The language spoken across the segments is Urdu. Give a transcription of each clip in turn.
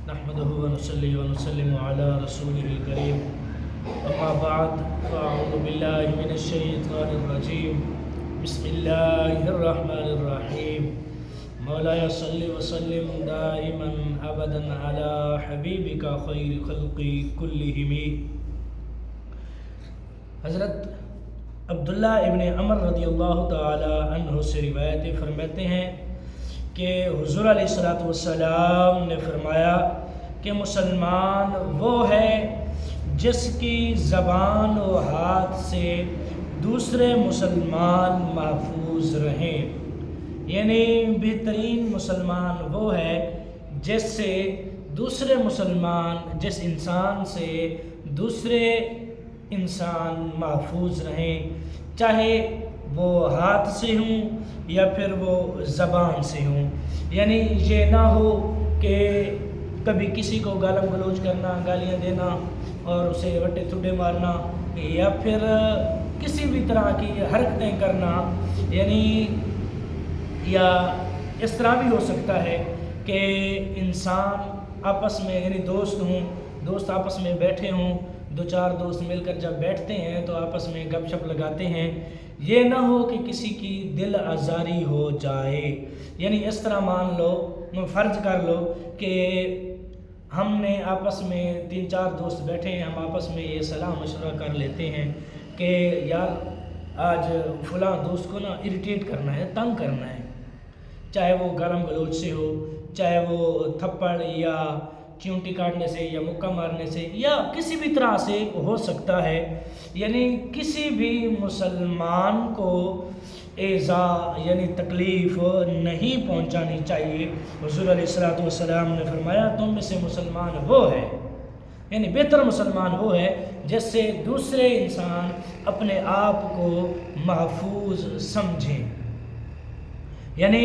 نحمده ونصلي ونسلم على رسوله الكريم اما بعد فاعوذ بالله من الشيطان الرجيم بسم الله الرحمن الرحيم مولاي صل وسلم دائما ابدا على حبيبك خير خلق كلهم. حضرت عبداللہ ابن عمر رضی اللہ تعالی عنہ سے روایت فرماتے ہیں کہ حضور علیہ الصلوۃ والسلام نے فرمایا کہ مسلمان وہ ہے جس کی زبان و ہاتھ سے دوسرے مسلمان محفوظ رہیں، یعنی بہترین مسلمان وہ ہے جس انسان سے دوسرے انسان محفوظ رہیں، چاہے وہ ہاتھ سے ہوں یا پھر وہ زبان سے ہوں. یعنی یہ نہ ہو کہ کبھی کسی کو گالم گلوچ کرنا، گالیاں دینا اور اسے وٹے تھڈے مارنا، یا پھر کسی بھی طرح کی حرکتیں کرنا، یعنی یا اس طرح بھی ہو سکتا ہے کہ انسان آپس میں یعنی دوست آپس میں بیٹھے ہوں، دو چار دوست مل کر جب بیٹھتے ہیں تو آپس میں گپ شپ لگاتے ہیں، یہ نہ ہو کہ کسی کی دل آزاری ہو جائے. یعنی اس طرح مان لو، فرض کر لو کہ ہم نے آپس میں 3-4 دوست بیٹھے ہیں، ہم آپس میں یہ صلاح مشورہ کر لیتے ہیں کہ یار آج فلاں دوست کو نا اریٹیٹ کرنا ہے، تنگ کرنا ہے، چاہے وہ گالم گلوچ سے ہو، چاہے وہ تھپڑ یا چیونٹی کاٹنے سے یا مکہ مارنے سے یا کسی بھی طرح سے ہو سکتا ہے. یعنی کسی بھی مسلمان کو ایذا یعنی تکلیف نہیں پہنچانی چاہیے. حضور علیہ الصلوۃ والسلام نے فرمایا تم میں سے مسلمان وہ ہے، یعنی بہتر مسلمان وہ ہے جس سے دوسرے انسان اپنے آپ کو محفوظ سمجھیں. یعنی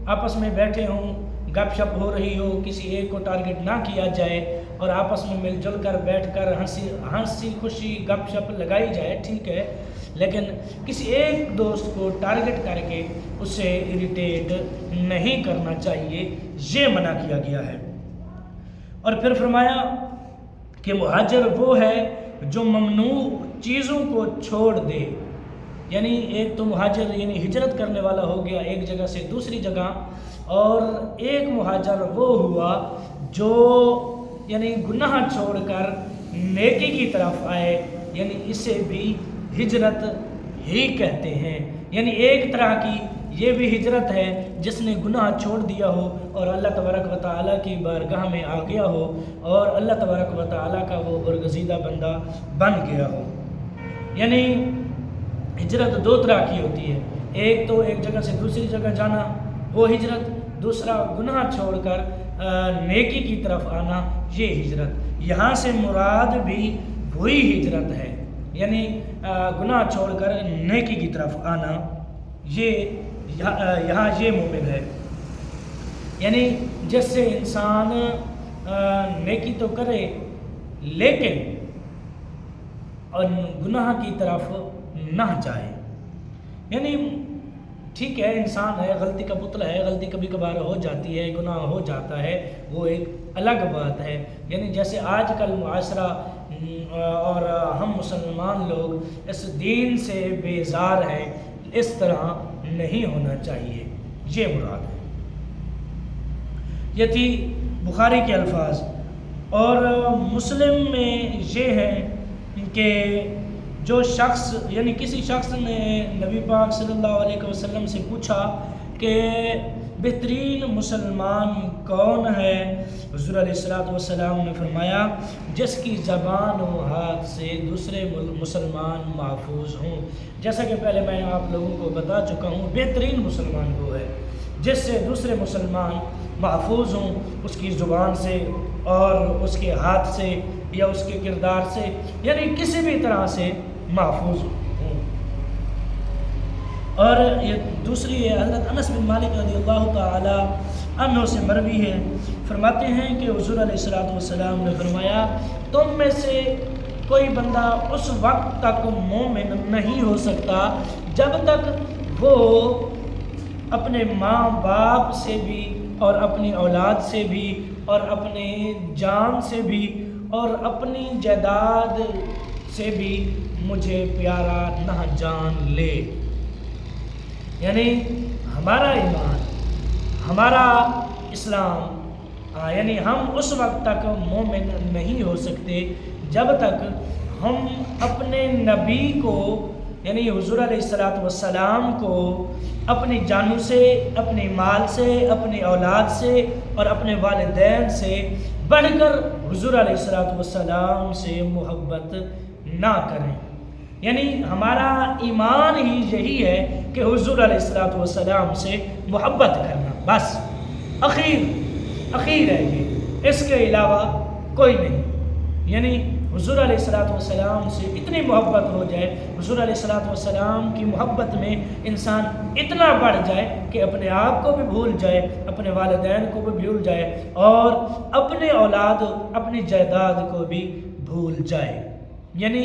آپس میں بیٹھے ہوں، گپ شپ ہو رہی ہو، کسی ایک کو ٹارگٹ نہ کیا جائے اور آپس میں مل جل کر بیٹھ کر ہنسی خوشی گپ شپ لگائی جائے، ٹھیک ہے، لیکن کسی ایک دوست کو ٹارگٹ کر کے اسے اریٹیٹ نہیں کرنا چاہیے، یہ منع کیا گیا ہے. اور پھر فرمایا کہ مہاجر وہ ہے جو ممنوع چیزوں کو چھوڑ دے. یعنی ایک تو مہاجر یعنی ہجرت کرنے والا ہو گیا ایک جگہ سے دوسری جگہ، اور ایک مہاجر وہ ہوا جو یعنی گناہ چھوڑ کر نیکی کی طرف آئے، یعنی اسے بھی ہجرت ہی کہتے ہیں. یعنی ایک طرح کی یہ بھی ہجرت ہے جس نے گناہ چھوڑ دیا ہو اور اللہ تبارک و تعالیٰ کی بارگاہ میں آ گیا ہو اور اللہ تبارک و تعالیٰ کا وہ برگزیدہ بندہ بن گیا ہو. یعنی ہجرت 2 طرح کی ہوتی ہے، ایک تو ایک جگہ سے دوسری جگہ جانا وہ ہجرت، دوسرا گناہ چھوڑ کر نیکی کی طرف آنا یہ ہجرت. یہاں سے مراد بھی وہی ہجرت ہے، یعنی گناہ چھوڑ کر نیکی کی طرف آنا، یہاں یہ مومن ہے. یعنی جس سے انسان نیکی تو کرے لیکن گناہ کی طرف نہ جائے. یعنی ٹھیک ہے، انسان ہے، غلطی کا پتلا ہے، غلطی کبھی کبھار ہو جاتی ہے، گناہ ہو جاتا ہے، وہ ایک الگ بات ہے. یعنی جیسے آج کل معاشرہ اور ہم مسلمان لوگ اس دین سے بیزار ہیں، اس طرح نہیں ہونا چاہیے، یہ مراد ہے. یہ تھی بخاری کے الفاظ. اور مسلم میں یہ ہے کہ جو شخص یعنی کسی شخص نے نبی پاک صلی اللہ علیہ وسلم سے پوچھا کہ بہترین مسلمان کون ہے، حضور علیہ الصلوۃ والسلام نے فرمایا جس کی زبان و ہاتھ سے دوسرے مسلمان محفوظ ہوں. جیسا کہ پہلے میں آپ لوگوں کو بتا چکا ہوں، بہترین مسلمان وہ ہے جس سے دوسرے مسلمان محفوظ ہوں، اس کی زبان سے اور اس کے ہاتھ سے یا اس کے کردار سے، یعنی کسی بھی طرح سے محفوظ ہوں. اور یہ دوسری ہے حضرت انس بن مالک رضی اللہ تعالی عنہ سے مروی ہے، فرماتے ہیں کہ حضور علیہ الصلوۃ والسلام نے فرمایا تم میں سے کوئی بندہ اس وقت تک مومن نہیں ہو سکتا جب تک وہ اپنے ماں باپ سے بھی اور اپنی اولاد سے بھی اور اپنے جان سے بھی اور اپنی جائیداد سے بھی مجھے پیارا نہ جان لے۔ یعنی ہمارا ایمان، ہمارا اسلام، یعنی ہم اس وقت تک مومن نہیں ہو سکتے جب تک ہم اپنے نبی کو یعنی حضور علیہ السلام کو اپنی جانوں سے، اپنے مال سے، اپنی اولاد سے اور اپنے والدین سے بڑھ کر حضور علیہ السلام سے محبت نہ کریں۔ یعنی ہمارا ایمان ہی یہی ہے کہ حضور علیہ السلام سے محبت کرنا، بس اخیر ہے یہ، اس کے علاوہ کوئی نہیں۔ یعنی حضور علیہ السلام سے اتنی محبت ہو جائے، حضور علیہ السلام کی محبت میں انسان اتنا بڑھ جائے کہ اپنے آپ کو بھی بھول جائے، اپنے والدین کو بھی بھول جائے اور اپنے اولاد، اپنی جائیداد کو بھی بھول جائے۔ یعنی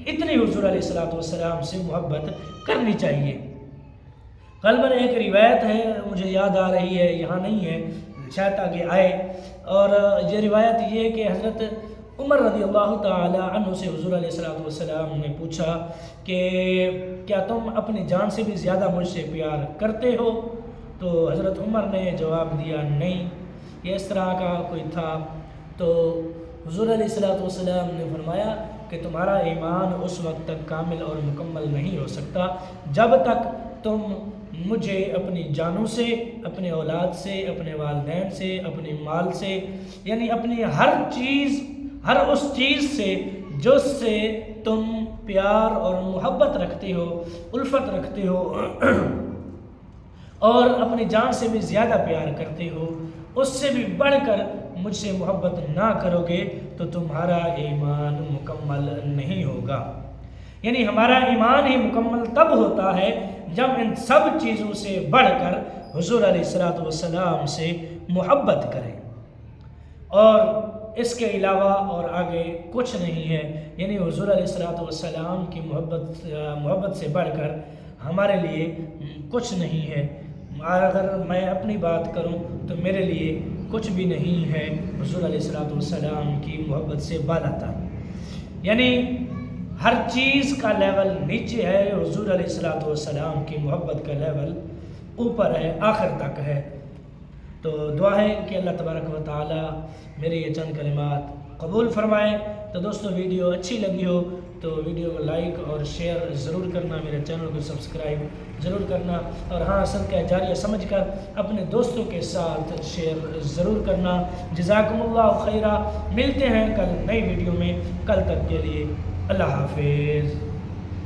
اتنی حضور علیہ السلام سے محبت کرنی چاہیے۔ غالباً ایک روایت ہے، مجھے یاد آ رہی ہے، یہاں نہیں ہے، شاید آگے آئے، اور یہ روایت یہ ہے کہ حضرت عمر رضی اللہ تعالی عنہ سے حضور علیہ السلام نے پوچھا کہ کیا تم اپنی جان سے بھی زیادہ مجھ سے پیار کرتے ہو؟ تو حضرت عمر نے جواب دیا نہیں، یہ اس طرح کا کوئی تھا۔ تو حضور علیہ السلام نے فرمایا کہ تمہارا ایمان اس وقت تک کامل اور مکمل نہیں ہو سکتا جب تک تم مجھے اپنی جانوں سے، اپنے اولاد سے، اپنے والدین سے، اپنے مال سے، یعنی اپنی ہر اس چیز سے جس سے تم پیار اور محبت رکھتے ہو، الفت رکھتے ہو اور اپنی جان سے بھی زیادہ پیار کرتے ہو، اس سے بھی بڑھ کر مجھ سے محبت نہ کرو گے تو تمہارا ایمان مکمل نہیں ہوگا۔ یعنی ہمارا ایمان ہی مکمل تب ہوتا ہے جب ان سب چیزوں سے بڑھ کر حضور علیہ السلام سے محبت کریں، اور اس کے علاوہ اور آگے کچھ نہیں ہے۔ یعنی حضور علیہ السلام کی محبت سے بڑھ کر ہمارے لیے کچھ نہیں ہے۔ اگر میں اپنی بات کروں تو میرے لیے کچھ بھی نہیں ہے حضور علیہ السلام کی محبت سے بالا تر۔ یعنی ہر چیز کا لیول نیچے ہے، حضور علیہ السلام کی محبت کا لیول اوپر ہے، آخر تک ہے۔ تو دعا ہے کہ اللہ تبارک و تعالی میرے یہ چند کلمات قبول فرمائے۔ تو دوستو ویڈیو اچھی لگی ہو تو ویڈیو کو لائک اور شیئر ضرور کرنا، میرے چینل کو سبسکرائب ضرور کرنا، اور ہاں صدقہ جاریہ سمجھ کر اپنے دوستوں کے ساتھ شیئر ضرور کرنا۔ جزاکم اللہ خیرہ، ملتے ہیں کل نئی ویڈیو میں، کل تک کے لیے اللہ حافظ۔